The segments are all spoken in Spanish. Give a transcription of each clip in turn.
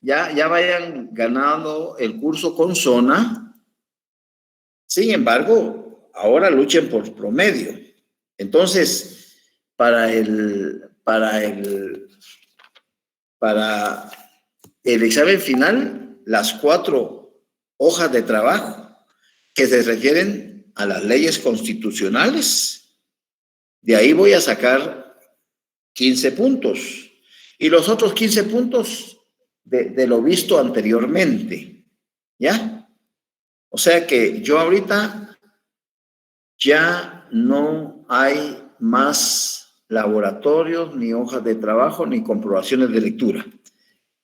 ya vayan ganando el curso con zona. Sin embargo, ahora luchen por promedio. Entonces, para el examen final, las 4 hojas de trabajo que se refieren a las leyes constitucionales, de ahí voy a sacar 15 puntos. Y los otros 15 puntos de lo visto anteriormente, ¿ya? O sea que yo ahorita ya no hay más laboratorios, ni hojas de trabajo, ni comprobaciones de lectura.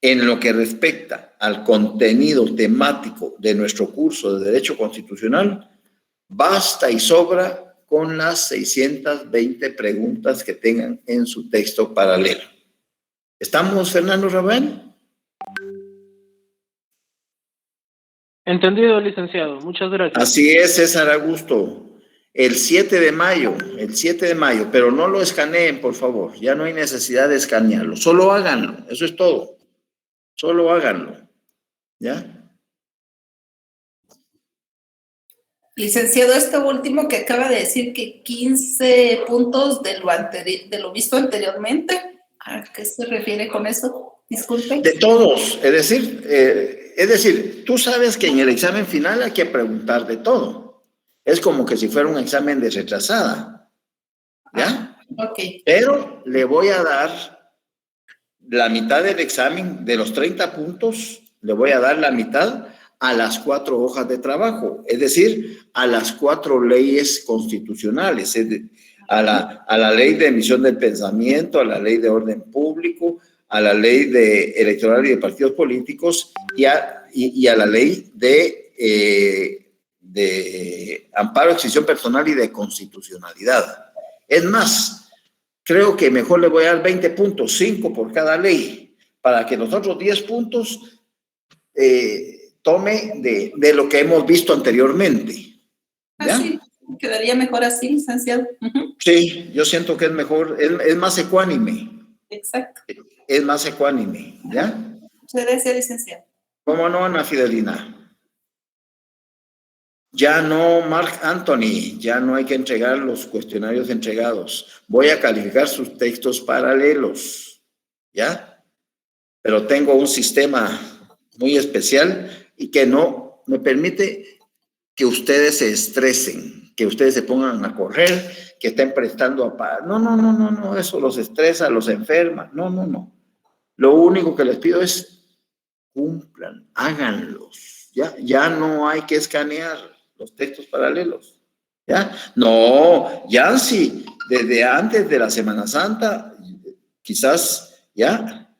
En lo que respecta al contenido temático de nuestro curso de Derecho Constitucional, basta y sobra con las 620 preguntas que tengan en su texto paralelo. ¿Estamos, Fernando Rafael? Entendido, licenciado. Muchas gracias. Así es, César Augusto. El 7 de mayo, pero no lo escaneen, por favor. Ya no hay necesidad de escanearlo. Solo háganlo, eso es todo. Solo háganlo, ¿ya? Licenciado, esto último que acaba de decir que 15 puntos de lo visto anteriormente, ¿a qué se refiere con eso? Disculpe. De todos, es decir, tú sabes que en el examen final hay que preguntar de todo. Es como que si fuera un examen de retrasada, ¿ya? Ok. Pero le voy a dar la mitad del examen, de los 30 puntos, le voy a dar la mitad a las 4 hojas de trabajo, es decir, a las 4 leyes constitucionales, a la ley de emisión del pensamiento, a la ley de orden público, a la ley electoral y de partidos políticos y a la ley de amparo, extinción personal y de constitucionalidad. Es más, creo que mejor le voy a dar 20 puntos, 5 por cada ley, para que los otros 10 puntos tome de lo que hemos visto anteriormente. ¿Ya? Así, quedaría mejor así, licenciado. Sí, yo siento que es mejor, es más ecuánime. Exacto. Es más ecuánime, ¿ya? Muchas gracias, licenciado. ¿Cómo no, Ana Fidelina? Ya no, Mark Anthony, ya no hay que entregar los cuestionarios entregados. Voy a calificar sus textos paralelos, ¿ya? Pero tengo un sistema muy especial y que no me permite que ustedes se estresen, que ustedes se pongan a correr, que estén prestando a... No, eso los estresa, los enferma. No. Lo único que les pido es cumplan, háganlos. Ya no hay que escanear los textos paralelos. ¿Ya? No, ya sí, desde antes de la Semana Santa, quizás, ¿ya?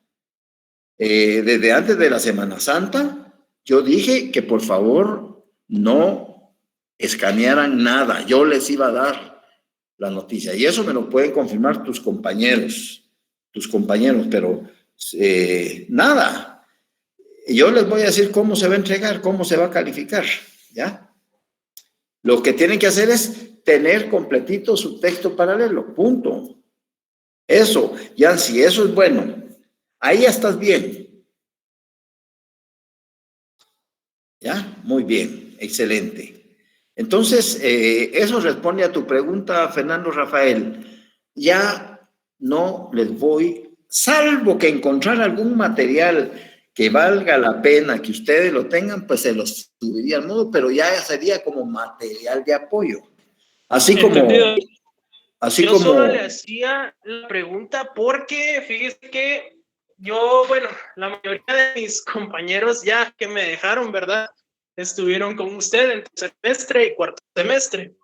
Desde antes de la Semana Santa, yo dije que por favor no escanearan nada. Yo les iba a dar la noticia. Y eso me lo pueden confirmar tus compañeros, pero nada. Yo les voy a decir cómo se va a entregar, cómo se va a calificar, ¿ya? Lo que tienen que hacer es tener completito su texto paralelo, punto. Eso, ya si eso es bueno, ahí ya estás bien. ¿Ya? Muy bien, excelente. Entonces, eso responde a tu pregunta, Fernando Rafael. Ya no les voy, salvo que encontrar algún material que valga la pena que ustedes lo tengan, pues se los subiría al modo, pero ya sería como material de apoyo. Así Entendido. Yo solo le hacía la pregunta porque fíjese que yo, bueno, la mayoría de mis compañeros ya que me dejaron, ¿verdad? Estuvieron con usted en tercer semestre y cuarto semestre.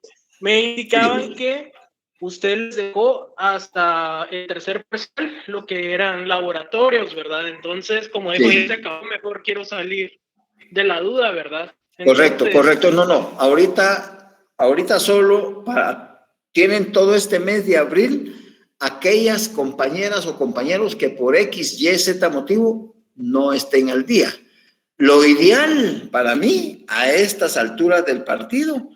Me indicaban que usted les dejó hasta el tercer parcial lo que eran laboratorios, ¿verdad? Entonces, como dijo, ya se acabó, mejor quiero salir de la duda, ¿verdad? Entonces, correcto. No. Ahorita solo tienen todo este mes de abril aquellas compañeras o compañeros que por X, Y, Z motivo no estén al día. Lo ideal para mí a estas alturas del partido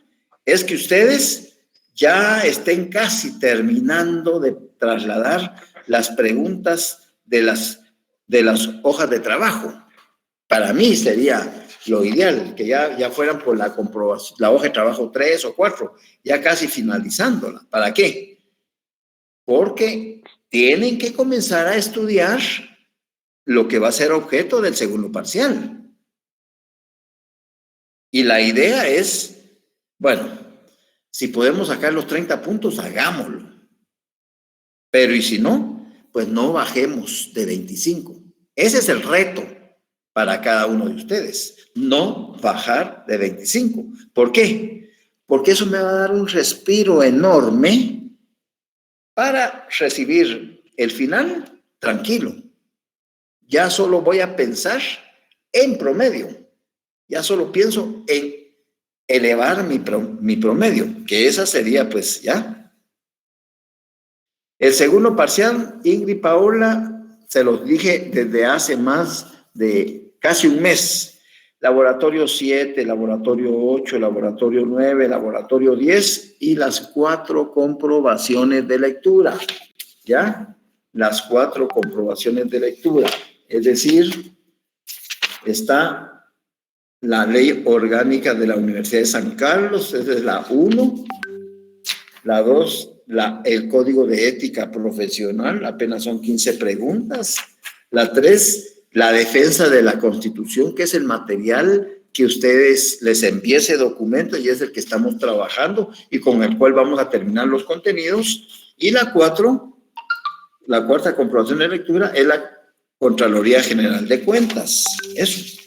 es que ustedes ya estén casi terminando de trasladar las preguntas de las hojas de trabajo. Para mí sería lo ideal, que ya fueran por la comprobación, la hoja de trabajo 3 o 4, ya casi finalizándola. ¿Para qué? Porque tienen que comenzar a estudiar lo que va a ser objeto del segundo parcial. Y la idea es, bueno, si podemos sacar los 30 puntos, hagámoslo. Pero y si no, pues no bajemos de 25. Ese es el reto para cada uno de ustedes. No bajar de 25. ¿Por qué? Porque eso me va a dar un respiro enorme para recibir el final tranquilo. Ya solo voy a pensar en promedio. Ya solo pienso en elevar mi promedio, que esa sería pues ya. El segundo parcial, Ingrid, Paola, se los dije desde hace más de casi un mes. Laboratorio 7, laboratorio 8, laboratorio 9, laboratorio 10 y las 4 comprobaciones de lectura. ¿Ya? Las 4 comprobaciones de lectura. Es decir, está la ley orgánica de la Universidad de San Carlos, esa es la 1. La 2, el código de ética profesional, apenas son 15 preguntas. La 3, la defensa de la Constitución, que es el material que ustedes les envíe ese documento y es el que estamos trabajando y con el cual vamos a terminar los contenidos. Y la 4, la cuarta comprobación de lectura es la Contraloría General de Cuentas. Eso.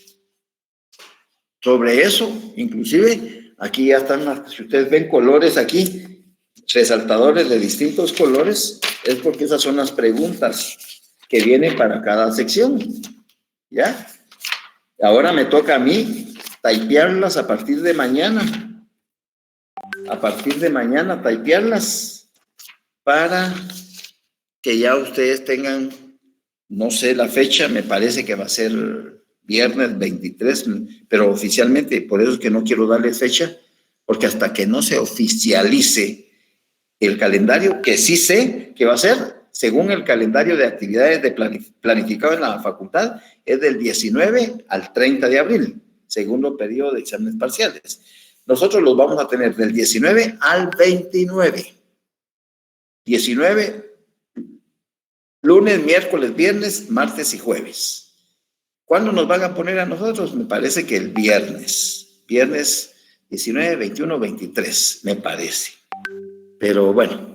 Sobre eso, inclusive, aquí ya están, si ustedes ven colores aquí, resaltadores de distintos colores, es porque esas son las preguntas que vienen para cada sección, ¿ya? Ahora me toca a mí typearlas a partir de mañana. A partir de mañana typearlas para que ya ustedes tengan, no sé la fecha, me parece que va a ser viernes 23, pero oficialmente, por eso es que no quiero darle fecha, porque hasta que no se oficialice el calendario, que sí sé que va a ser, según el calendario de actividades planificado en la facultad, es del 19 al 30 de abril, segundo periodo de exámenes parciales. Nosotros los vamos a tener del 19 al 29. 19, lunes, miércoles, viernes, martes y jueves. ¿Cuándo nos van a poner a nosotros? Me parece que el viernes. Viernes 19, 21, 23, me parece. Pero bueno.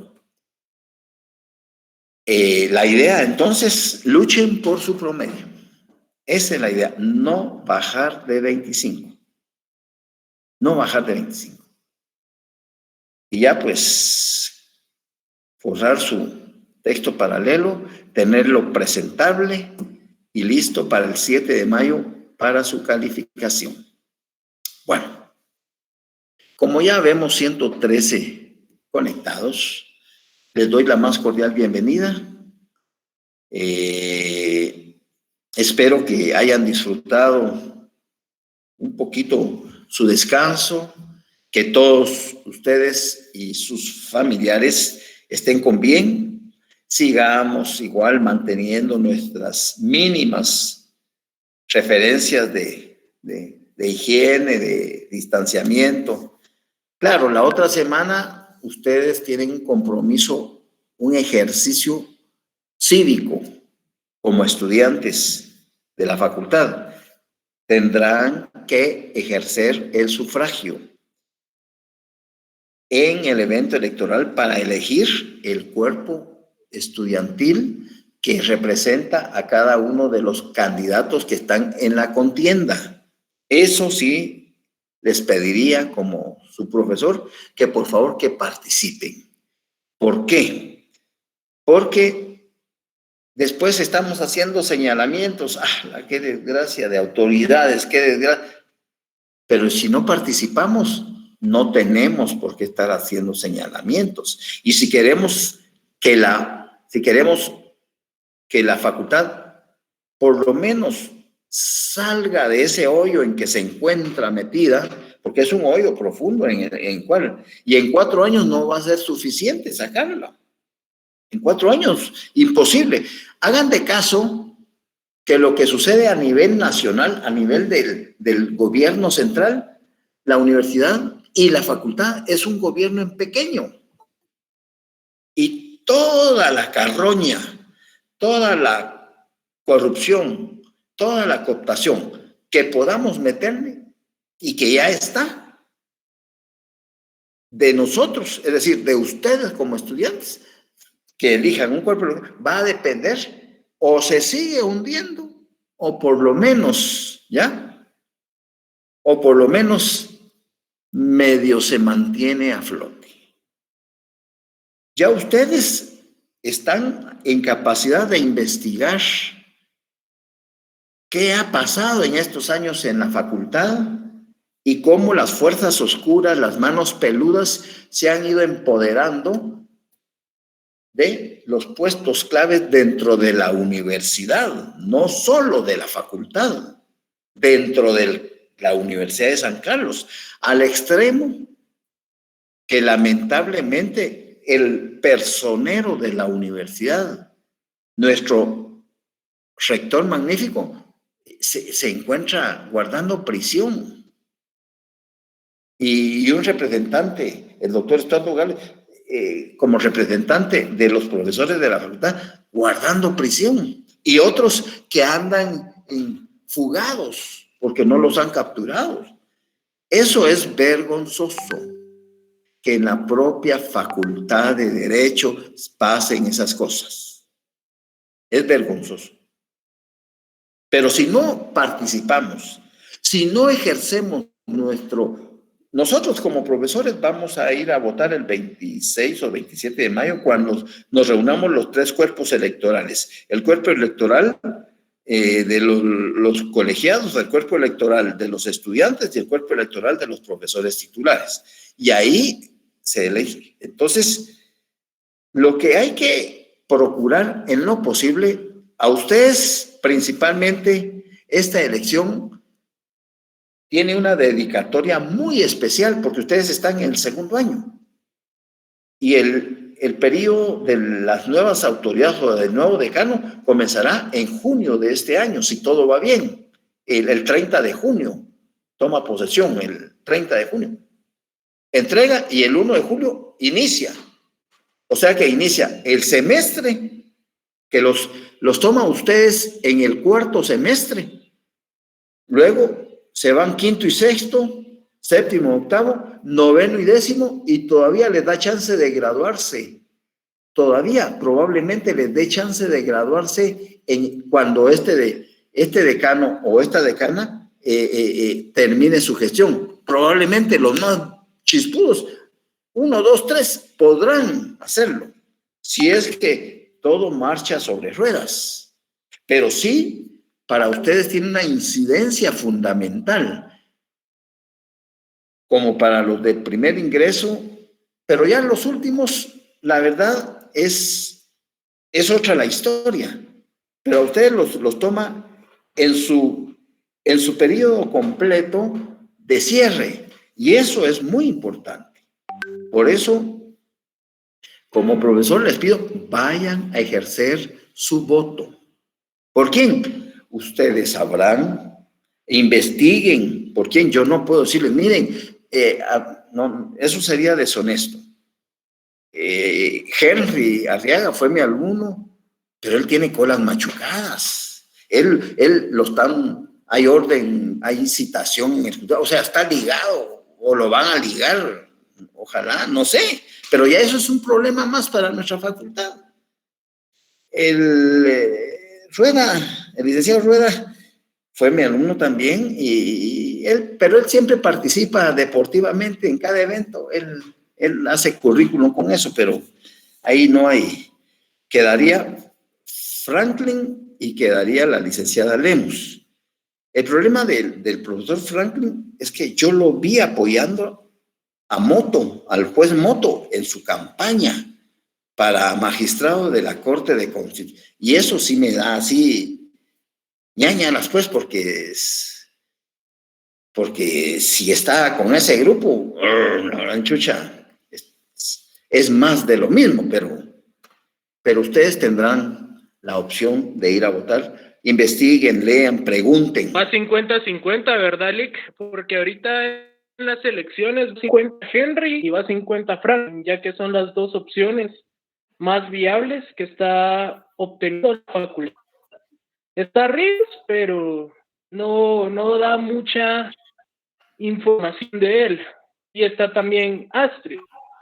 La idea, entonces, luchen por su promedio. Esa es la idea. No bajar de 25. No bajar de 25. Y ya, pues, forrar su texto paralelo, tenerlo presentable y listo para el 7 de mayo para su calificación. Bueno, como ya vemos 113 conectados, les doy la más cordial bienvenida. Espero que hayan disfrutado un poquito su descanso, que todos ustedes y sus familiares estén con bien. Sigamos igual manteniendo nuestras mínimas referencias de higiene, de distanciamiento. Claro, la otra semana ustedes tienen un compromiso, un ejercicio cívico como estudiantes de la facultad. Tendrán que ejercer el sufragio en el evento electoral para elegir el cuerpo estudiantil que representa a cada uno de los candidatos que están en la contienda. Eso sí, les pediría como su profesor que por favor que participen. ¿Por qué? Porque después estamos haciendo señalamientos. ¡Qué desgracia de autoridades! ¡Qué desgracia! Pero si no participamos, no tenemos por qué estar haciendo señalamientos. Y si queremos que la facultad por lo menos salga de ese hoyo en que se encuentra metida, porque es un hoyo profundo en cual, y en 4 años no va a ser suficiente sacarla. En 4 años, imposible. Hagan de caso que lo que sucede a nivel nacional, a nivel del gobierno central, la universidad y la facultad es un gobierno en pequeño. Y toda la carroña, toda la corrupción, toda la cooptación que podamos meterle y que ya está de nosotros, es decir, de ustedes como estudiantes, que elijan un cuerpo, va a depender o se sigue hundiendo o por lo menos, ¿ya? O por lo menos medio se mantiene a flote. Ya ustedes están en capacidad de investigar qué ha pasado en estos años en la facultad y cómo las fuerzas oscuras, las manos peludas, se han ido empoderando de los puestos claves dentro de la universidad, no solo de la facultad, dentro de la Universidad de San Carlos, al extremo que lamentablemente el personero de la universidad, nuestro rector magnífico, se encuentra guardando prisión. Y un representante, el doctor Estuardo Gales, como representante de los profesores de la facultad, guardando prisión. Y otros que andan fugados porque no los han capturado. Eso es vergonzoso, que en la propia facultad de Derecho pasen esas cosas. Es vergonzoso. Pero si no participamos, si no ejercemos nosotros como profesores vamos a ir a votar el 26 o 27 de mayo cuando nos reunamos los tres cuerpos electorales. El cuerpo electoral de los colegiados, el cuerpo electoral de los estudiantes y el cuerpo electoral de los profesores titulares. Y ahí se elige. Entonces, lo que hay que procurar en lo posible, a ustedes principalmente, esta elección tiene una dedicatoria muy especial porque ustedes están en el segundo año. Y el periodo de las nuevas autoridades o del nuevo decano comenzará en junio de este año, si todo va bien. El 30 de junio toma posesión, el 30 de junio. Entrega y el 1 de julio inicia. O sea que inicia el semestre que los toma ustedes en el cuarto semestre. Luego se van quinto y sexto, séptimo, octavo, noveno y décimo, y todavía les da chance de graduarse. Todavía probablemente les dé chance de graduarse cuando este decano o esta decana termine su gestión. Probablemente los más chispudos, 1, 2, 3, podrán hacerlo, si es que todo marcha sobre ruedas. Pero sí, para ustedes tiene una incidencia fundamental, como para los de primer ingreso, pero ya los últimos, la verdad, es otra la historia. Pero a ustedes los toma en su periodo completo de cierre, y eso es muy importante. Por eso, como profesor les pido, vayan a ejercer su voto. ¿Por quién? Ustedes sabrán, investiguen por quién. Yo no puedo decirles, miren, no, eso sería deshonesto. Henry Arriaga fue mi alumno, pero él tiene colas machucadas. Él lo están, hay orden, hay citación en el, o sea, está ligado o lo van a ligar, ojalá, no sé, pero ya eso es un problema más para nuestra facultad. Rueda, el licenciado Rueda fue mi alumno también pero él siempre participa deportivamente en cada evento, él hace currículum con eso, pero ahí no hay, quedaría Franklin y quedaría la licenciada Lemus. El problema del profesor Franklin es que yo lo vi apoyando al juez Moto en su campaña para magistrado de la Corte de Constitución. Y eso sí me da así ñañaras, pues, porque si está con ese grupo, la gran chucha, es más de lo mismo, pero ustedes tendrán la opción de ir a votar investiguen, lean, pregunten. Va 50-50, ¿verdad, Lick? Porque ahorita en las elecciones va 50 Henry y va 50 Frank, ya que son las dos opciones más viables que está obteniendo la facultad. Está Riggs, pero no da mucha información de él. Y está también Astrid,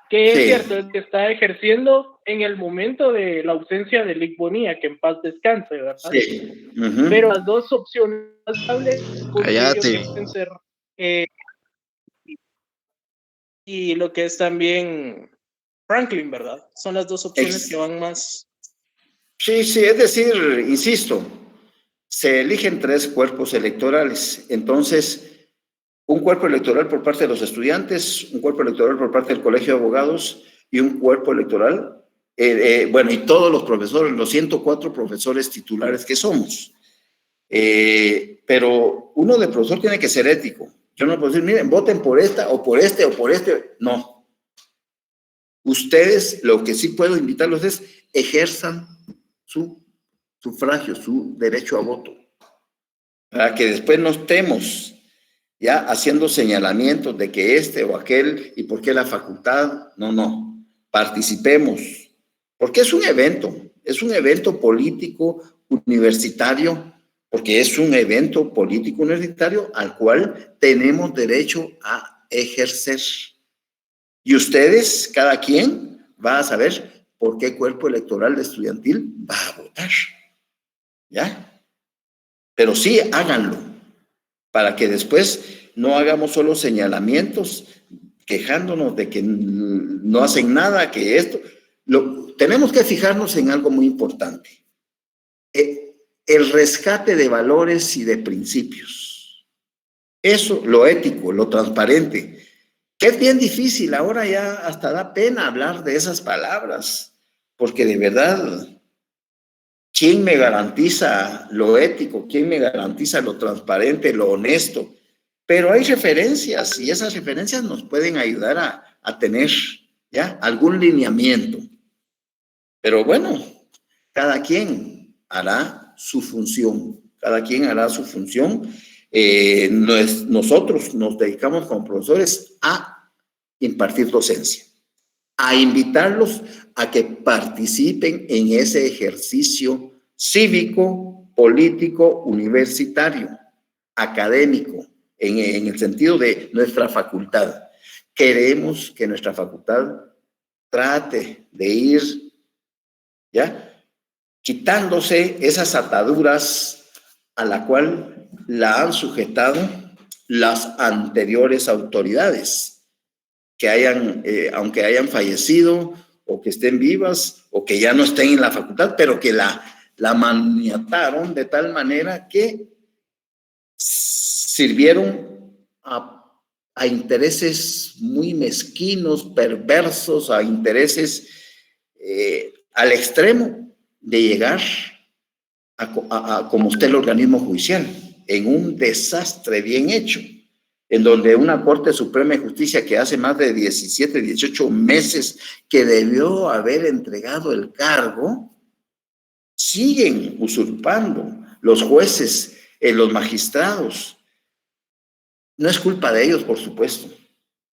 que Sí. es cierto, es que está ejerciendo en el momento de la ausencia de Lick Bonilla, que en paz descanse, ¿verdad? Sí. Uh-huh. Pero las dos opciones más viables porque ellos Cállate. dicen ser y lo que es también Franklin, ¿verdad? Son las dos opciones que van más. Sí, sí, es decir, insisto, se eligen 3 cuerpos electorales. Entonces, un cuerpo electoral por parte de los estudiantes, un cuerpo electoral por parte del Colegio de Abogados y un cuerpo electoral, bueno, y todos los profesores, los 104 profesores titulares que somos. Pero uno de profesor tiene que ser ético. Yo no puedo decir, miren, voten por esta o por este o por este. No. Ustedes, lo que sí puedo invitarlos es ejerzan su sufragio, su derecho a voto, para que después no estemos ya haciendo señalamientos de que este o aquel y por qué la facultad. No, participemos, porque es un evento político universitario, porque es un evento político universitario al cual tenemos derecho a ejercer. Y ustedes, cada quien, va a saber por qué cuerpo electoral estudiantil va a votar. ¿Ya? Pero sí, háganlo, para que después no hagamos solo señalamientos, quejándonos de que no hacen nada, que esto. Tenemos que fijarnos en algo muy importante. El rescate de valores y de principios. Eso, lo ético, lo transparente, que es bien difícil. Ahora ya hasta da pena hablar de esas palabras, porque de verdad, ¿quién me garantiza lo ético? ¿Quién me garantiza lo transparente, lo honesto? Pero hay referencias y esas referencias nos pueden ayudar a tener ya algún lineamiento. Pero bueno, cada quien hará su función. Cada quien hará su función. Nosotros nos dedicamos como profesores a impartir docencia, a invitarlos a que participen en ese ejercicio cívico, político, universitario, académico, en el sentido de nuestra facultad. Queremos que nuestra facultad trate de ir, ¿ya?, quitándose esas ataduras a la cual la han sujetado las anteriores autoridades, que hayan, aunque hayan fallecido o que estén vivas o que ya no estén en la facultad, pero que la maniataron de tal manera que sirvieron a intereses muy mezquinos, perversos, a intereses al extremo de llegar a como está el organismo judicial, en un desastre bien hecho, en donde una Corte Suprema de Justicia que hace más de 17, 18 meses que debió haber entregado el cargo, siguen usurpando los jueces, los magistrados. No es culpa de ellos, por supuesto,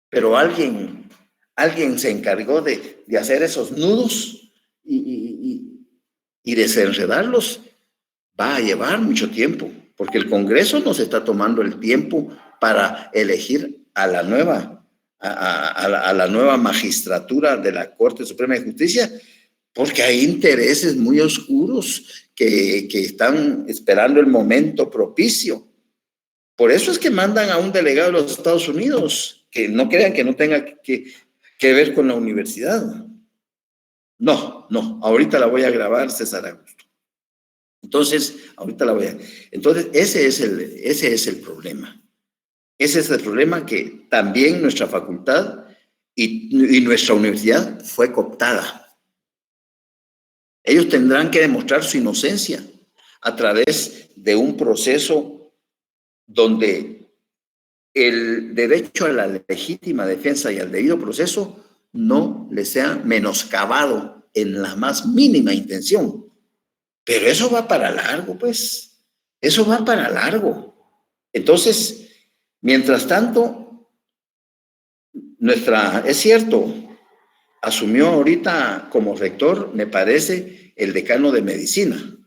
pero alguien se encargó de hacer esos nudos y desenredarlos. Va a llevar mucho tiempo, porque el Congreso no se está tomando el tiempo para elegir a la nueva magistratura de la Corte Suprema de Justicia, porque hay intereses muy oscuros que están esperando el momento propicio. Por eso es que mandan a un delegado de los Estados Unidos, que no crean que no tenga que ver con la universidad. No, ahorita la voy a grabar, César Augusto. Entonces, ese es el problema. Ese es el problema, que también nuestra facultad y nuestra universidad fue cooptada. Ellos tendrán que demostrar su inocencia a través de un proceso donde el derecho a la legítima defensa y al debido proceso no les sea menoscabado en la más mínima intención. Pero eso va para largo, pues. Eso va para largo. Entonces, mientras tanto, es cierto, asumió ahorita como rector, me parece, el decano de medicina,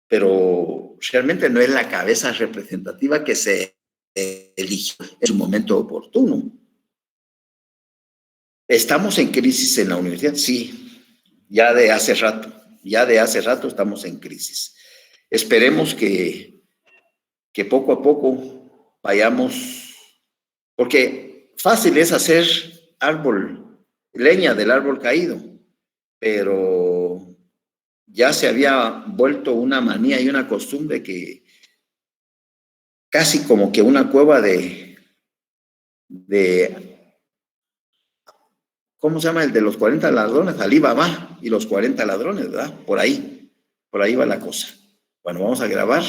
pero realmente no es la cabeza representativa que se eligió en su momento oportuno. ¿Estamos en crisis en la universidad? Sí, ya de hace rato estamos en crisis. Esperemos que poco a poco vayamos, porque fácil es hacer leña del árbol caído, pero ya se había vuelto una manía y una costumbre que casi como que una cueva de ¿cómo se llama? El de los 40 ladrones, Alí Baba y los 40 ladrones, ¿verdad? Por ahí va la cosa. Bueno, vamos a grabar.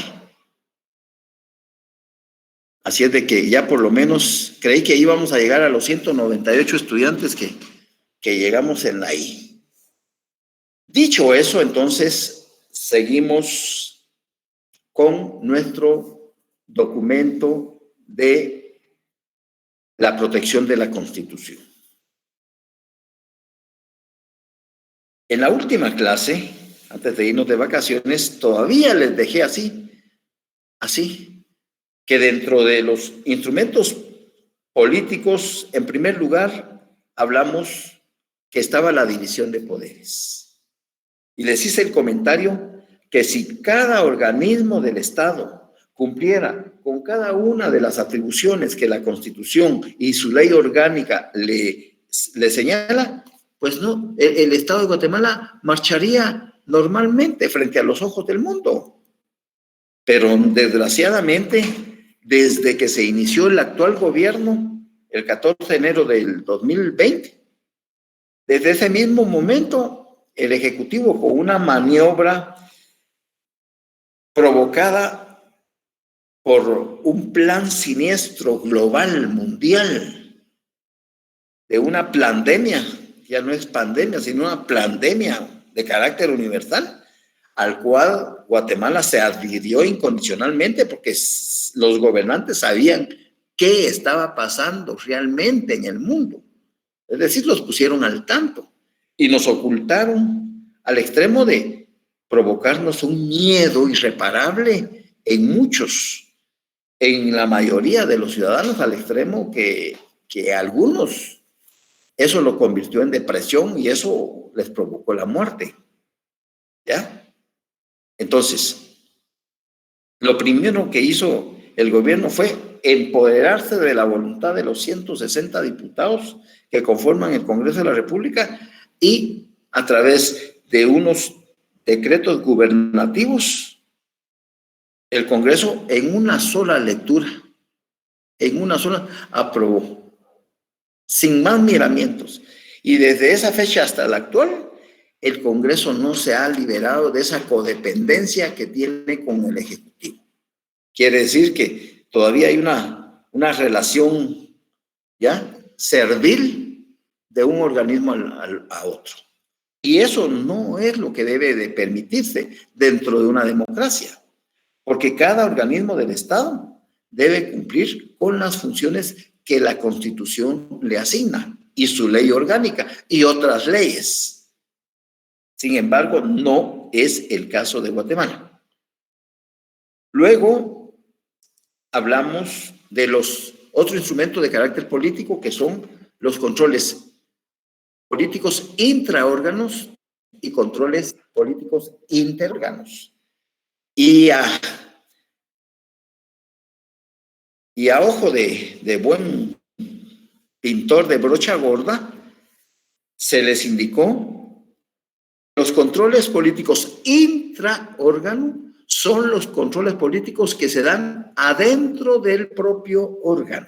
Así es de que ya por lo menos creí que íbamos a llegar a los 198 estudiantes que llegamos en la I. Dicho eso, entonces, seguimos con nuestro documento de la protección de la Constitución. En la última clase, antes de irnos de vacaciones, todavía les dejé así, que dentro de los instrumentos políticos, en primer lugar, hablamos que estaba la división de poderes. Y les hice el comentario que si cada organismo del Estado cumpliera con cada una de las atribuciones que la Constitución y su ley orgánica le señala, pues no, el Estado de Guatemala marcharía normalmente frente a los ojos del mundo. Pero desgraciadamente, desde que se inició el actual gobierno, el 14 de enero del 2020, desde ese mismo momento, el Ejecutivo, con una maniobra provocada por un plan siniestro global, mundial, de una pandemia, ya no es pandemia, sino una pandemia de carácter universal, al cual Guatemala se adhirió incondicionalmente porque los gobernantes sabían qué estaba pasando realmente en el mundo. Es decir, los pusieron al tanto y nos ocultaron al extremo de provocarnos un miedo irreparable en muchos, en la mayoría de los ciudadanos, al extremo que algunos eso lo convirtió en depresión y eso les provocó la muerte. ¿Ya? Entonces, lo primero que hizo el gobierno fue empoderarse de la voluntad de los 160 diputados que conforman el Congreso de la República y a través de unos decretos gubernativos, el Congreso en una sola lectura, aprobó, sin más miramientos. Y desde esa fecha hasta la actual, el Congreso no se ha liberado de esa codependencia que tiene con el Ejecutivo. Quiere decir que todavía hay una relación ya servil de un organismo a otro. Y eso no es lo que debe de permitirse dentro de una democracia, porque cada organismo del Estado debe cumplir con las funciones que la Constitución le asigna y su ley orgánica y otras leyes. Sin embargo, no es el caso de Guatemala. Luego, hablamos de los otros instrumentos de carácter político que son los controles políticos intraórganos y controles políticos interórganos. Y a ojo de buen pintor de brocha gorda, se les indicó los controles políticos intraórgano son los controles políticos que se dan adentro del propio órgano.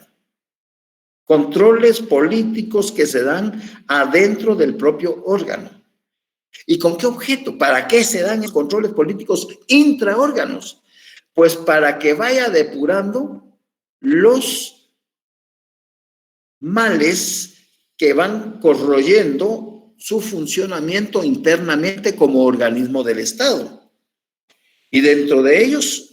Controles políticos que se dan adentro del propio órgano. ¿Y con qué objeto? ¿Para qué se dan los controles políticos intraórganos? Pues para que vaya depurando los males que van corroyendo su funcionamiento internamente como organismo del Estado. Y dentro de ellos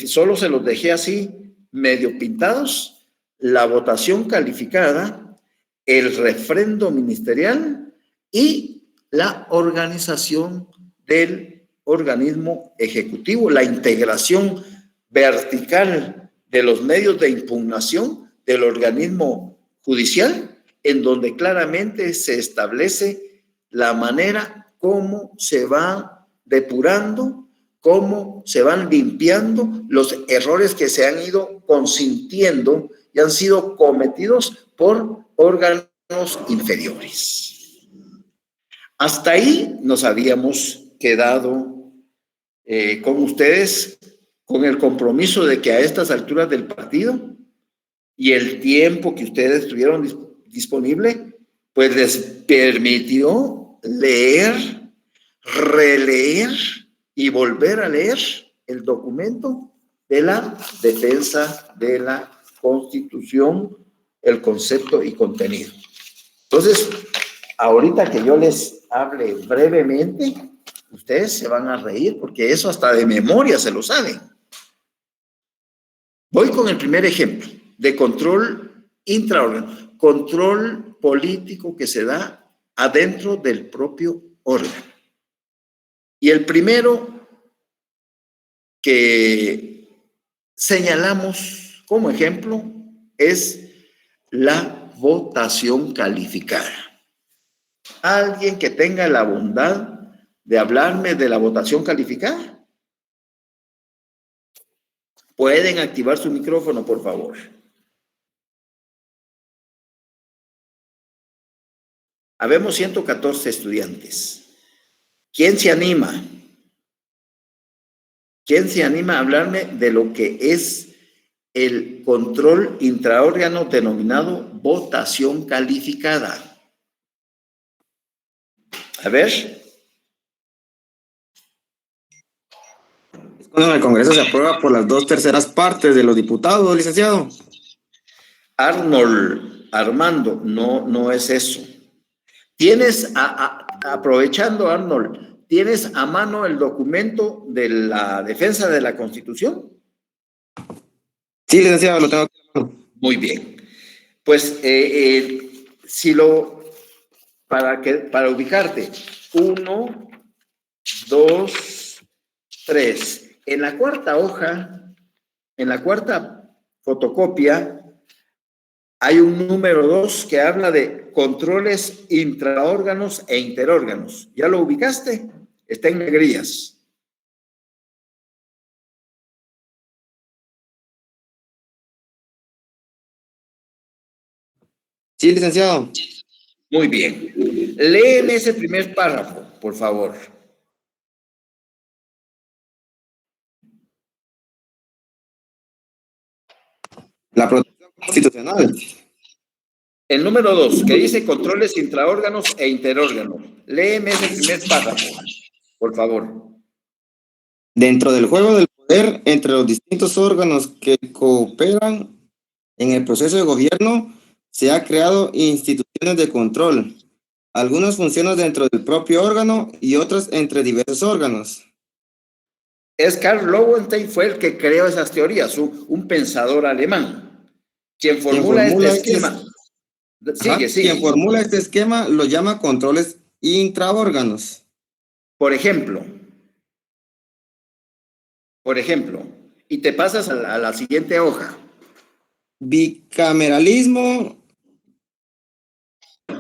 solo se los dejé así, medio pintados, la votación calificada, el refrendo ministerial y la organización del organismo ejecutivo, la integración vertical de los medios de impugnación del organismo judicial, en donde claramente se establece la manera cómo se va depurando, cómo se van limpiando los errores que se han ido consintiendo y han sido cometidos por órganos inferiores. Hasta ahí nos habíamos quedado con ustedes con el compromiso de que a estas alturas del partido y el tiempo que ustedes tuvieron disponible, pues les permitió leer, releer y volver a leer el documento de la defensa de la Constitución, el concepto y contenido. Entonces, ahorita que yo les hable brevemente, ustedes se van a reír porque eso hasta de memoria se lo saben. Voy con el primer ejemplo de control intraórgano, control político que se da adentro del propio órgano. Y el primero que señalamos como ejemplo es la votación calificada. ¿Alguien que tenga la bondad de hablarme de la votación calificada? ¿Pueden activar su micrófono, por favor? Habemos 114 estudiantes. ¿Quién se anima? ¿Quién se anima a hablarme de lo que es el control intraórgano denominado votación calificada? A ver. Cuando el Congreso se aprueba por las 2/3 partes de los diputados, licenciado. Armando, no es eso. Tienes, aprovechando, Arnold, ¿tienes a mano el documento de la defensa de la Constitución? Sí, licenciado, lo tengo aquí a mano. Muy bien. Pues, para ubicarte, 1, 2, 3. En la cuarta hoja, en la cuarta fotocopia, hay un número 2 que habla de controles intraórganos e interórganos. ¿Ya lo ubicaste? Está en negrillas. Sí, licenciado. Muy bien. Leen ese primer párrafo, por favor. La protección constitucional. El número 2, que dice controles intraórganos e interórganos. Léeme ese primer párrafo, por favor. Dentro del juego del poder entre los distintos órganos que cooperan en el proceso de gobierno, se han creado instituciones de control. Algunas funciones dentro del propio órgano y otras entre diversos órganos. Karl Lowenstein fue el que creó esas teorías, un pensador alemán, quien formula este esquema. Sigue. Quien formula este esquema lo llama controles intraórganos. Por ejemplo, y te pasas a la siguiente hoja. Bicameralismo.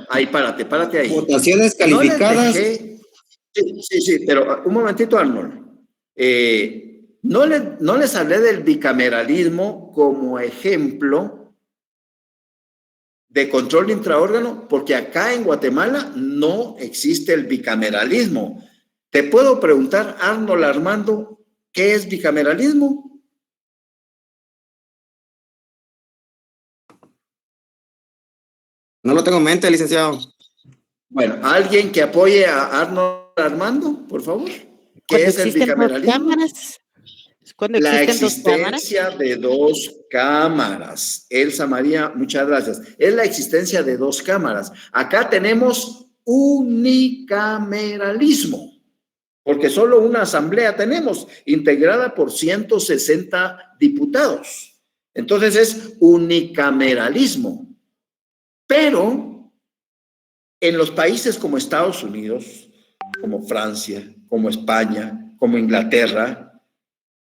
Ahí, párate ahí. Votaciones calificadas. Sí, pero un momentito, Arnold. No les hablé del bicameralismo como ejemplo de control intraórgano, porque acá en Guatemala no existe el bicameralismo. Te puedo preguntar, Arnold Armando, ¿qué es bicameralismo? No lo tengo en mente, licenciado. Bueno, ¿alguien que apoye a Arnold Armando, por favor? ¿Qué es el bicameralismo? La existencia de dos cámaras. Elsa María, muchas gracias. Es la existencia de dos cámaras. Acá tenemos unicameralismo. porque solo una asamblea tenemos, integrada por 160 diputados. Entonces es unicameralismo. Pero en los países como Estados Unidos, como Francia, como España, como Inglaterra,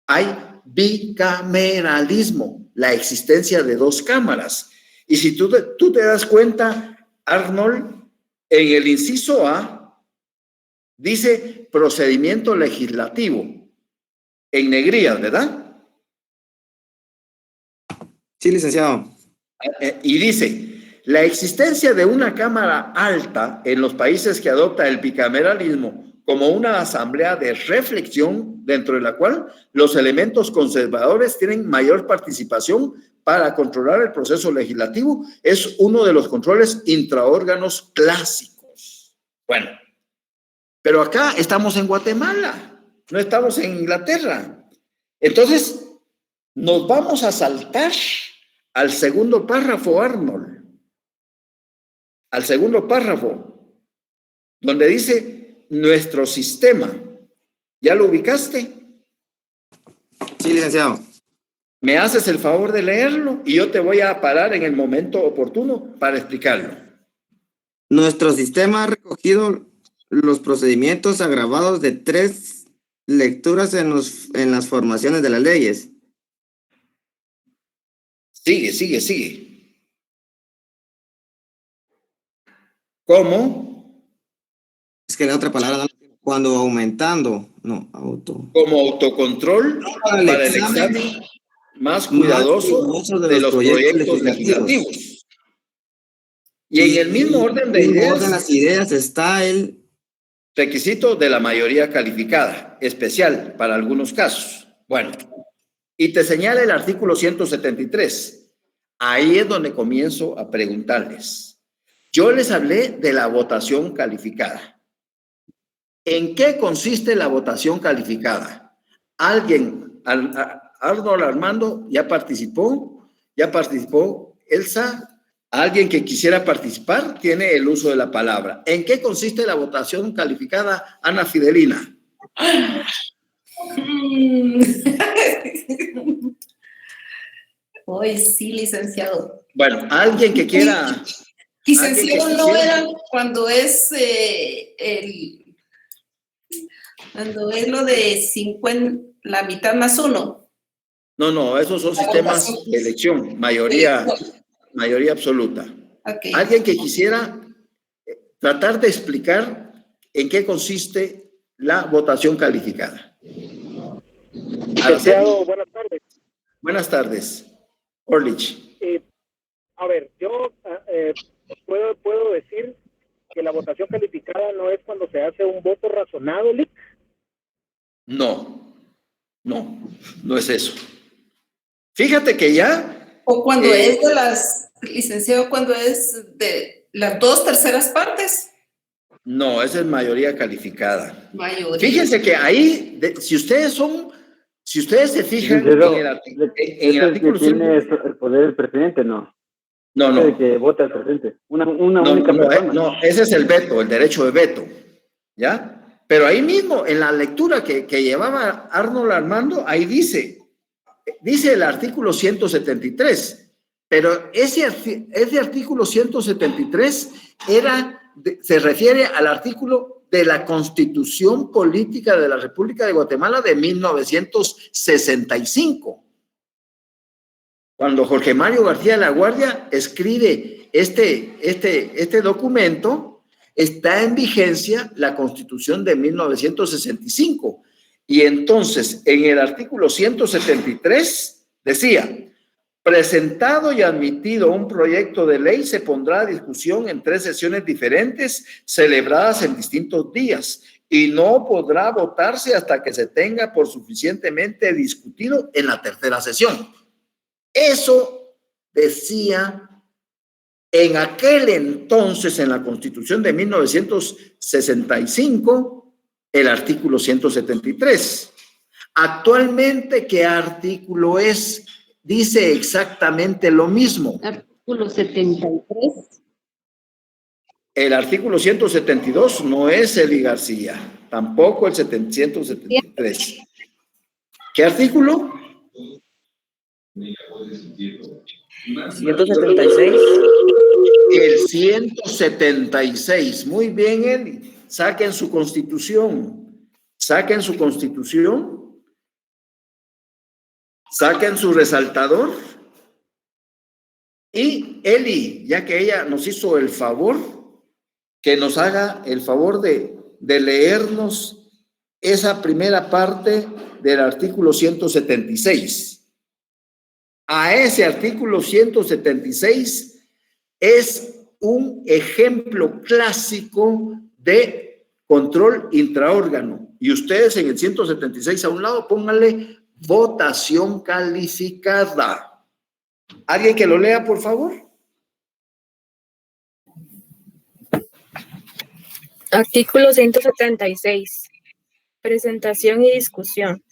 hay bicameralismo, la existencia de 2 cámaras. Y si tú te das cuenta, Arnold, en el inciso A, dice procedimiento legislativo, en negrías, ¿verdad? Sí, licenciado. Y dice, la existencia de una cámara alta en los países que adopta el bicameralismo como una asamblea de reflexión dentro de la cual los elementos conservadores tienen mayor participación para controlar el proceso legislativo, es uno de los controles intraórganos clásicos. Bueno, pero acá estamos en Guatemala, no estamos en Inglaterra. Entonces, nos vamos a saltar al segundo párrafo, Arnold. Al segundo párrafo, donde dice nuestro sistema. ¿Ya lo ubicaste? Sí, licenciado. Me haces el favor de leerlo y yo te voy a parar en el momento oportuno para explicarlo. Nuestro sistema ha recogido los procedimientos agravados de 3 lecturas en las formaciones de las leyes. Sigue. ¿Cómo? Es que la otra palabra no. Cuando aumentando, no, auto. Como autocontrol para el examen más cuidadoso de los proyectos legislativos. Y en el mismo orden de ideas está el requisito de la mayoría calificada, especial para algunos casos. Bueno, y te señala el artículo 173. Ahí es donde comienzo a preguntarles. Yo les hablé de la votación calificada. ¿En qué consiste la votación calificada? Arnold Armando ya participó, Elsa. Alguien que quisiera participar tiene el uso de la palabra. ¿En qué consiste la votación calificada, Ana Fidelina? Hoy sí, licenciado. Bueno, alguien que quiera. Licenciado, no era cuando es cuando es lo de 50, la mitad más 1. No, esos son sistemas de elección, mayoría absoluta. Okay. Alguien que quisiera tratar de explicar en qué consiste la votación calificada. Licenciado, buenas tardes. Buenas tardes, Orlich. A ver, yo puedo decir que la votación calificada no es cuando se hace un voto razonado, Lick. No es eso. Fíjate que ya. O cuando es de las, licenciado, cuando es de las 2/3 partes. No, esa es mayoría calificada. Mayoría. Fíjense que ahí, si ustedes se fijan en el artículo. ¿Tiene el poder del presidente? No. No. El que vota el presidente. Una única persona. No, ese es el veto, el derecho de veto. ¿Ya? Pero ahí mismo, en la lectura que llevaba Arnold Armando, ahí dice el artículo 173, pero ese artículo 173 se refiere al artículo de la Constitución Política de la República de Guatemala de 1965. Cuando Jorge Mario García Laguardia escribe este documento, está en vigencia la Constitución de 1965. Y entonces, en el artículo 173 decía, presentado y admitido un proyecto de ley se pondrá a discusión en 3 sesiones diferentes celebradas en distintos días y no podrá votarse hasta que se tenga por suficientemente discutido en la 3ª sesión. Eso decía en aquel entonces en la Constitución de 1965 el artículo 173. Actualmente, ¿qué artículo es? Dice exactamente lo mismo. Artículo 73. El artículo 172 no es Eli García, tampoco el 173. ¿Qué artículo? 176. El 176. Muy bien, Eli. Saquen su constitución. Saquen su constitución. Saquen su resaltador. Y Eli, ya que ella nos hizo el favor, que nos haga el favor de leernos esa primera parte del artículo 176. A ese artículo 176 es un ejemplo clásico de control intraórgano. Y ustedes en el 176 a un lado pónganle votación calificada. ¿Alguien que lo lea, por favor? Artículo 176. Presentación y discusión.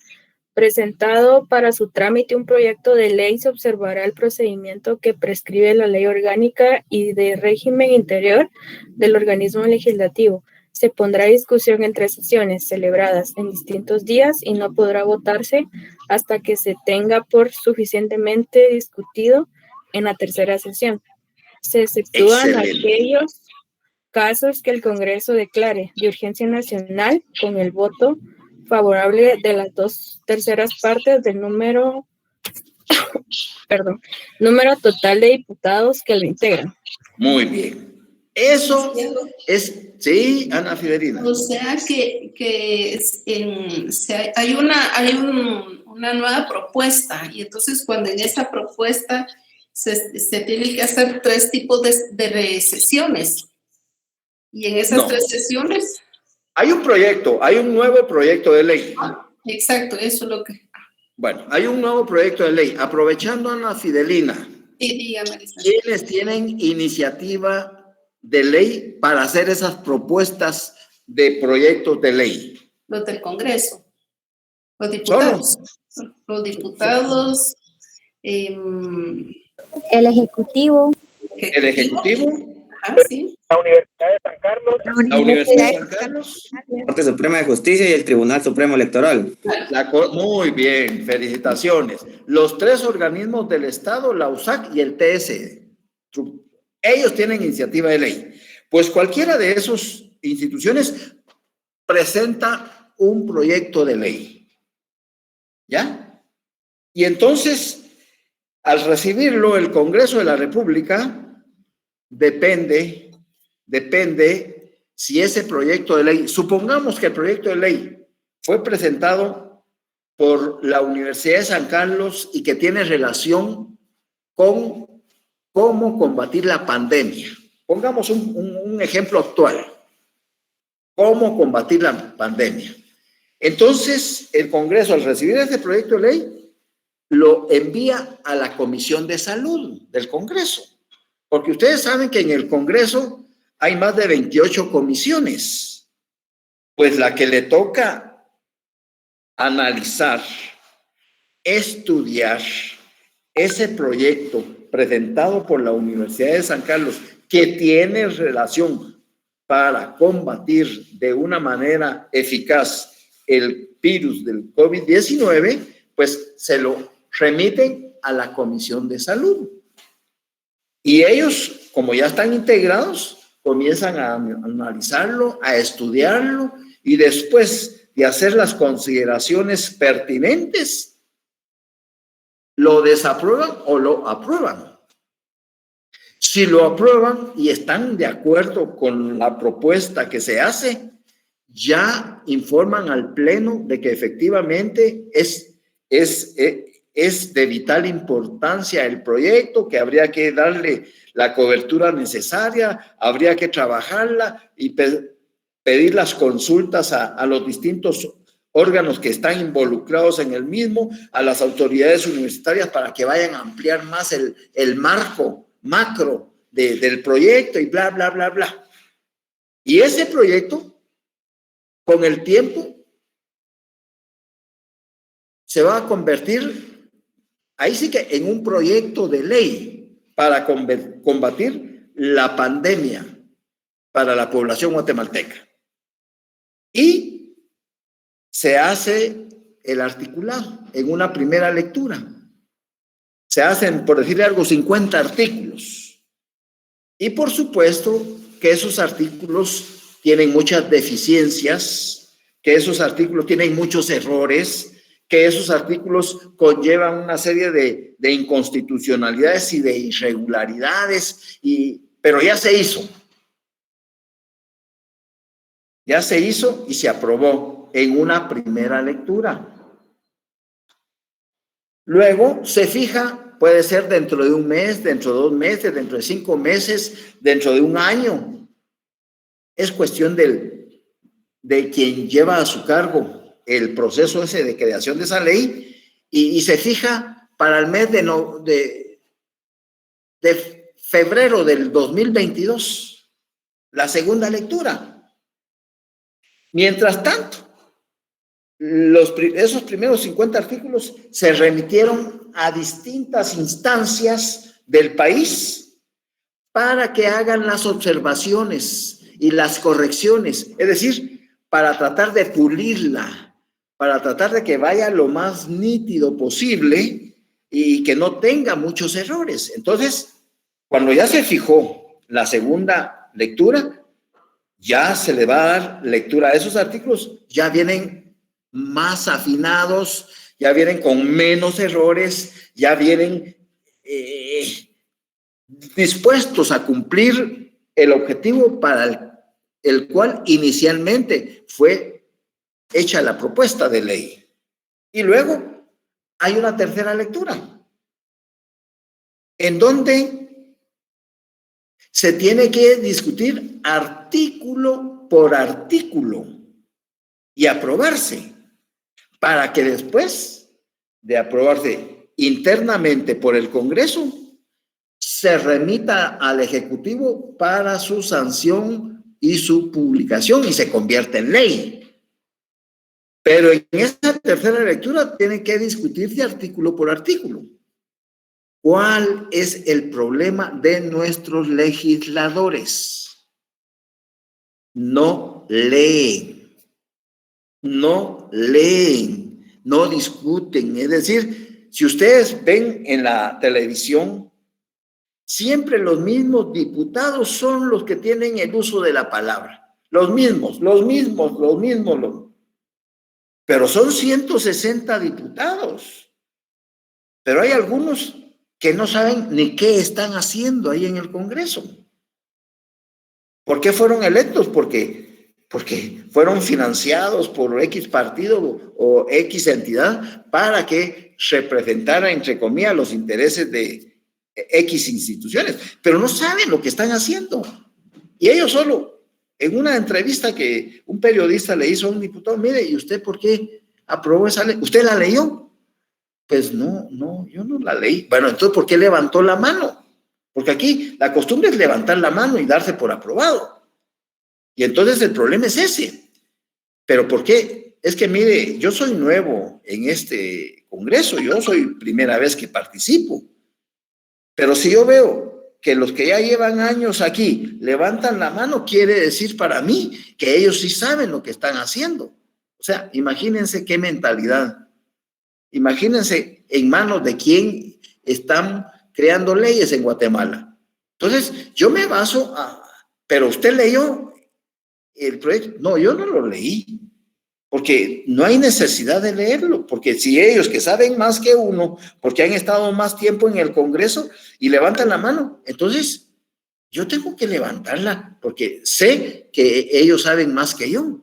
Presentado para su trámite un proyecto de ley, se observará el procedimiento que prescribe la ley orgánica y de régimen interior del organismo legislativo. Se pondrá a discusión en 3 sesiones celebradas en distintos días y no podrá votarse hasta que se tenga por suficientemente discutido en la 3ª sesión. Se exceptúan aquellos casos que el Congreso declare de urgencia nacional con el voto favorable de las 2/3 partes del número total de diputados que lo integran. Muy bien. Eso es, sí, Ana Fidelina. O sea hay una nueva propuesta, y entonces cuando en esa propuesta se tienen que hacer 3 tipos de sesiones. Y en esas 3 sesiones hay un nuevo proyecto de ley. Exacto, eso es lo que... Bueno, hay un nuevo proyecto de ley. Aprovechando, Ana Fidelina, ¿quiénes tienen iniciativa de ley para hacer esas propuestas de proyectos de ley? Los del Congreso, los diputados. ¿Solo? Los diputados. El Ejecutivo. ¿El Ejecutivo? Sí. La Universidad de San Carlos. La Universidad de San Carlos. La Corte Suprema de Justicia y el Tribunal Supremo Electoral. Muy bien, felicitaciones. Los 3 organismos del Estado, la USAC y el TS. Ellos tienen iniciativa de ley. Pues cualquiera de esas instituciones presenta un proyecto de ley. ¿Ya? Y entonces, al recibirlo, el Congreso de la República depende si ese proyecto de ley, supongamos que el proyecto de ley fue presentado por la Universidad de San Carlos y que tiene relación con cómo combatir la pandemia. Pongamos un ejemplo actual. ¿Cómo combatir la pandemia? Entonces, el Congreso, al recibir ese proyecto de ley, lo envía a la Comisión de Salud del Congreso. Porque ustedes saben que en el Congreso hay más de 28 comisiones. Pues la que le toca analizar, estudiar ese proyecto presentado por la Universidad de San Carlos, que tiene relación para combatir de una manera eficaz el virus del COVID-19, pues se lo remiten a la Comisión de Salud. Y ellos, como ya están integrados, comienzan a analizarlo, a estudiarlo, y después de hacer las consideraciones pertinentes, lo desaprueban o lo aprueban. Si lo aprueban y están de acuerdo con la propuesta que se hace, ya informan al Pleno de que efectivamente es de vital importancia el proyecto, que habría que darle la cobertura necesaria, habría que trabajarla y pedir las consultas a los distintos órganos que están involucrados en el mismo, a las autoridades universitarias para que vayan a ampliar más el marco macro del proyecto y bla, bla, bla, bla. Y ese proyecto, con el tiempo, se va a convertir, ahí sí que en un proyecto de ley para combatir la pandemia. para la población guatemalteca. Y se hace el articulado en una primera lectura. Se hacen, por decirle algo, 50 artículos. Y por supuesto que esos artículos tienen muchas deficiencias, que esos artículos tienen muchos errores, que esos artículos conllevan una serie de inconstitucionalidades y de irregularidades, pero ya se hizo. Ya se hizo y se aprobó en una primera lectura. Luego se fija, puede ser dentro de un mes, dentro de 2 meses, dentro de 5 meses, dentro de un año. Es cuestión de quien lleva a su cargo el proceso ese de creación de esa ley y se fija para el mes de febrero del 2022, la segunda lectura. Mientras tanto, esos primeros 50 artículos se remitieron a distintas instancias del país para que hagan las observaciones y las correcciones, es decir, para tratar de pulirla, para tratar de que vaya lo más nítido posible y que no tenga muchos errores. Entonces, cuando ya se fijó la segunda lectura, ya se le va a dar lectura a esos artículos, ya vienen más afinados, ya vienen con menos errores, ya vienen dispuestos a cumplir el objetivo para el cual inicialmente fue hecha la propuesta de ley. Y luego hay una tercera lectura, en donde se tiene que discutir artículo por artículo y aprobarse, para que después de aprobarse internamente por el Congreso, se remita al Ejecutivo para su sanción y su publicación y se convierte en ley. Pero en esa tercera lectura tiene que discutirse artículo por artículo. ¿Cuál es el problema de nuestros legisladores? No leen, no discuten. Es decir, si ustedes ven en la televisión, siempre los mismos diputados son los que tienen el uso de la palabra. Los mismos. Pero son 160 diputados. Pero hay algunos que no saben ni qué están haciendo ahí en el Congreso. ¿Por qué fueron electos? Porque fueron financiados por X partido o X entidad para que representara, entre comillas, los intereses de X instituciones, pero no saben lo que están haciendo. Y ellos solo, en una entrevista que un periodista le hizo a un diputado, mire, ¿y usted por qué aprobó esa ley? ¿Usted la leyó? Pues no, yo no la leí. Bueno, entonces, ¿por qué levantó la mano? Porque aquí la costumbre es levantar la mano y darse por aprobado. Y entonces el problema es ese. ¿Pero por qué? Es que, mire, yo soy nuevo en este Congreso, yo soy primera vez que participo. Pero si yo veo que los que ya llevan años aquí levantan la mano, quiere decir para mí que ellos sí saben lo que están haciendo. O sea, imagínense qué mentalidad. Imagínense en manos de quién están creando leyes en Guatemala. Entonces, yo me baso pero usted leyó el proyecto. No, yo no lo leí, porque no hay necesidad de leerlo, porque si ellos que saben más que uno, porque han estado más tiempo en el Congreso y levantan la mano, entonces yo tengo que levantarla, porque sé que ellos saben más que yo.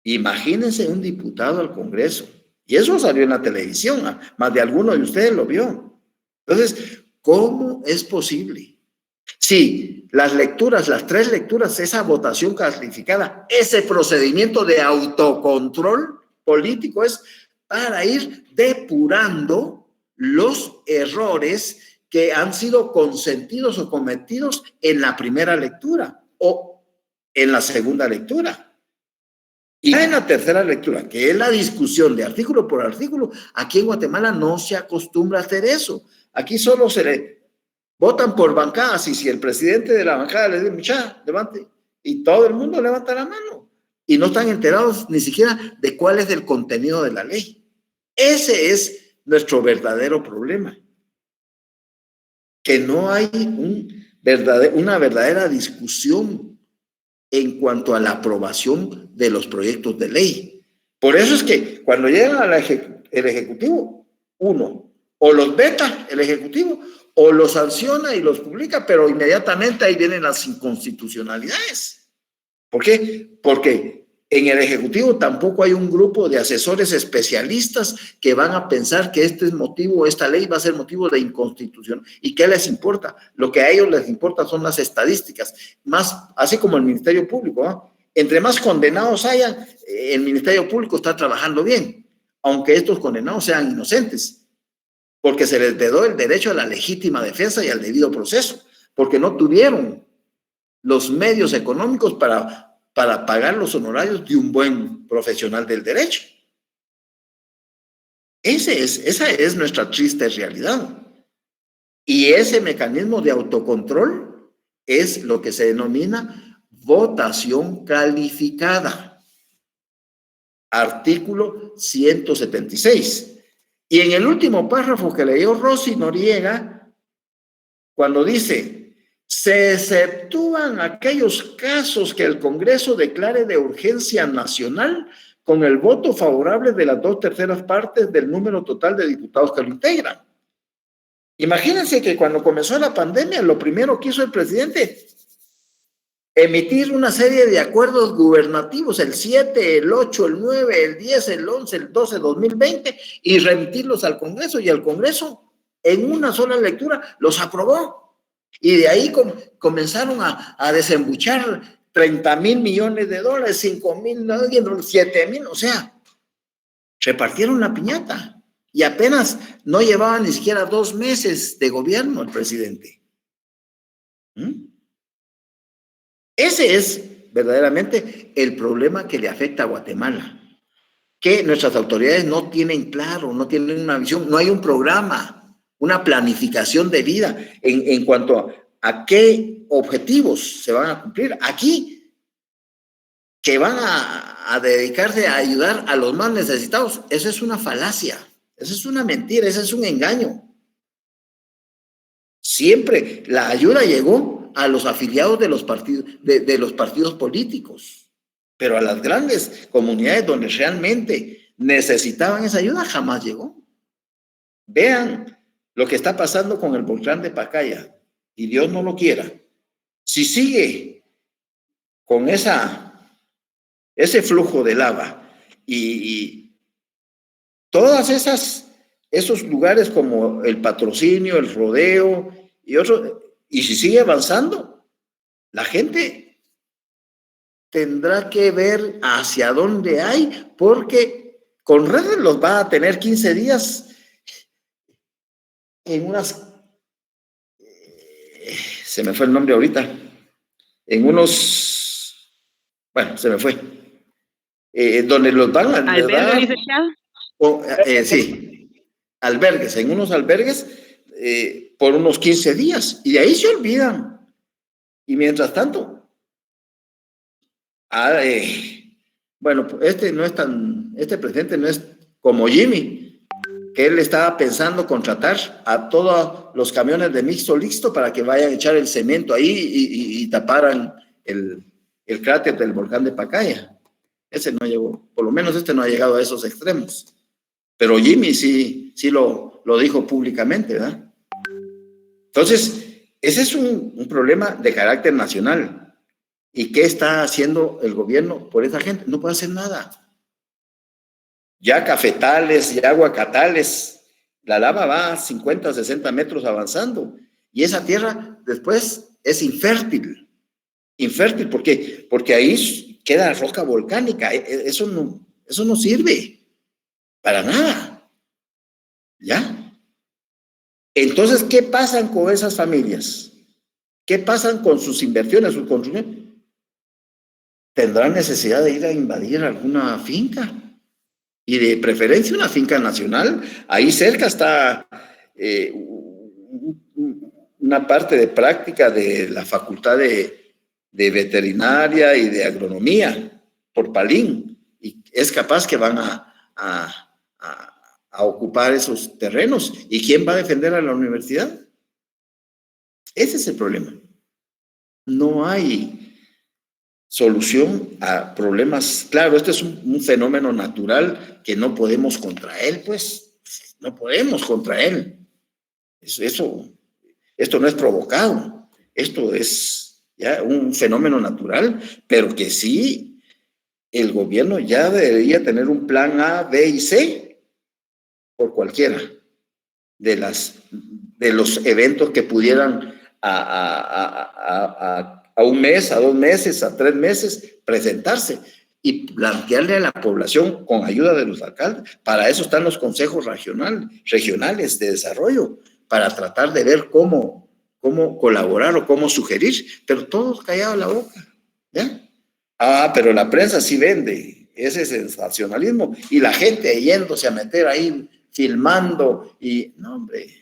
Imagínense un diputado al Congreso. Y eso salió en la televisión, más de alguno de ustedes lo vio. Entonces, ¿cómo es posible? Sí, las 3 lecturas, esa votación calificada, ese procedimiento de autocontrol político es para ir depurando los errores que han sido consentidos o cometidos en la primera lectura o en la segunda lectura. Y en la tercera lectura, que es la discusión de artículo por artículo, aquí en Guatemala no se acostumbra a hacer eso. Aquí solo se le votan por bancadas y si el presidente de la bancada le dice, mucha, levante, y todo el mundo levanta la mano y no están enterados ni siquiera de cuál es el contenido de la ley. Ese es nuestro verdadero problema, que no hay una verdadera discusión en cuanto a la aprobación de los proyectos de ley. Por eso es que cuando llegan el Ejecutivo, uno, o los veta el Ejecutivo, o los sanciona y los publica, pero inmediatamente ahí vienen las inconstitucionalidades. ¿Por qué? Porque en el Ejecutivo tampoco hay un grupo de asesores especialistas que van a pensar que esta ley va a ser motivo de inconstitución. ¿Y qué les importa? Lo que a ellos les importa son las estadísticas, así como el Ministerio Público, ¿no? Entre más condenados hayan, el Ministerio Público está trabajando bien, aunque estos condenados sean inocentes, porque se les vedó el derecho a la legítima defensa y al debido proceso, porque no tuvieron los medios económicos para pagar los honorarios de un buen profesional del derecho. Esa es nuestra triste realidad. Y ese mecanismo de autocontrol es lo que se denomina votación calificada. Artículo 176. Y en el último párrafo que leyó Rosy Noriega, cuando dice, se exceptúan aquellos casos que el Congreso declare de urgencia nacional con el voto favorable de las 2/3 partes del número total de diputados que lo integran. Imagínense que cuando comenzó la pandemia, lo primero que hizo el presidente, emitir una serie de acuerdos gubernativos, el 7, el 8, el 9, el 10, el 11, el 12, 2020, y remitirlos al Congreso, y el Congreso en una sola lectura los aprobó. Y de ahí comenzaron a desembuchar 30,000 millones de dólares, 5,000, 7,000, o sea, repartieron la piñata. Y apenas no llevaba ni siquiera 2 meses de gobierno el presidente. Ese es verdaderamente el problema que le afecta a Guatemala, que nuestras autoridades no tienen claro, no tienen una visión, no hay un programa, una planificación de vida en cuanto a qué objetivos se van a cumplir. Aquí, que van a dedicarse a ayudar a los más necesitados, eso es una falacia, eso es una mentira, eso es un engaño. Siempre la ayuda llegó a los afiliados de los partidos políticos, pero a las grandes comunidades donde realmente necesitaban esa ayuda jamás llegó. Vean lo que está pasando con el volcán de Pacaya, y Dios no lo quiera. Si sigue con ese flujo de lava y todas esos lugares como el Patrocinio, el Rodeo y otros, y si sigue avanzando, la gente tendrá que ver hacia dónde hay, porque con redes los va a tener 15 días en unas, se me fue el nombre ahorita, en unos, bueno, se me fue, donde los van a... ¿Albergues, dice ya? Sí, albergues, en unos albergues, por unos 15 días, y de ahí se olvidan. Y mientras tanto, bueno, este presidente no es como Jimmy, que él estaba pensando contratar a todos los camiones de mixto listo para que vayan a echar el cemento ahí y taparan el cráter del volcán de Pacaya. Ese no llegó, por lo menos este no ha llegado a esos extremos. Pero Jimmy sí lo dijo públicamente, ¿verdad? Entonces, ese es un problema de carácter nacional. ¿Y qué está haciendo el gobierno por esa gente? No puede hacer nada. Ya cafetales, ya aguacatales, la lava va a 50, 60 metros avanzando. Y esa tierra después es infértil. Infértil, ¿por qué? Porque ahí queda roca volcánica. Eso no sirve para nada. ¿Ya? Entonces, ¿qué pasan con esas familias? ¿Qué pasan con sus inversiones, sus construcciones? Tendrán necesidad de ir a invadir alguna finca, y de preferencia una finca nacional. Ahí cerca está una parte de práctica de la facultad de veterinaria y de agronomía por Palín, y es capaz que van a ocupar esos terrenos. ¿Y quién va a defender a la universidad? Ese es el problema. No hay solución a problemas. Claro, este es un fenómeno natural que no podemos contra él, pues. No podemos contra él. Esto no es provocado. Esto es ya un fenómeno natural, pero que sí, el gobierno ya debería tener un plan A, B y C por cualquiera de los eventos que pudieran a un mes, a 2 meses, a 3 meses presentarse y plantearle a la población con ayuda de los alcaldes. Para eso están los consejos regionales de desarrollo, para tratar de ver cómo colaborar o cómo sugerir, pero todos callados la boca, ¿ya? Pero la prensa sí vende ese sensacionalismo y la gente yéndose a meter ahí, filmando y, no, hombre.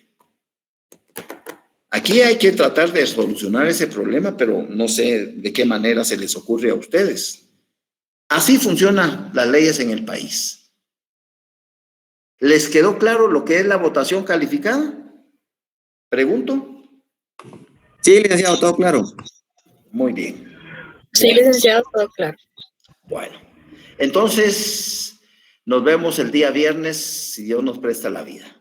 Aquí hay que tratar de solucionar ese problema, pero no sé de qué manera se les ocurre a ustedes. Así funcionan las leyes en el país. ¿Les quedó claro lo que es la votación calificada? Pregunto. Sí, licenciado, todo claro. Muy bien. Sí, licenciado, todo claro. Bueno, entonces nos vemos el día viernes, si Dios nos presta la vida.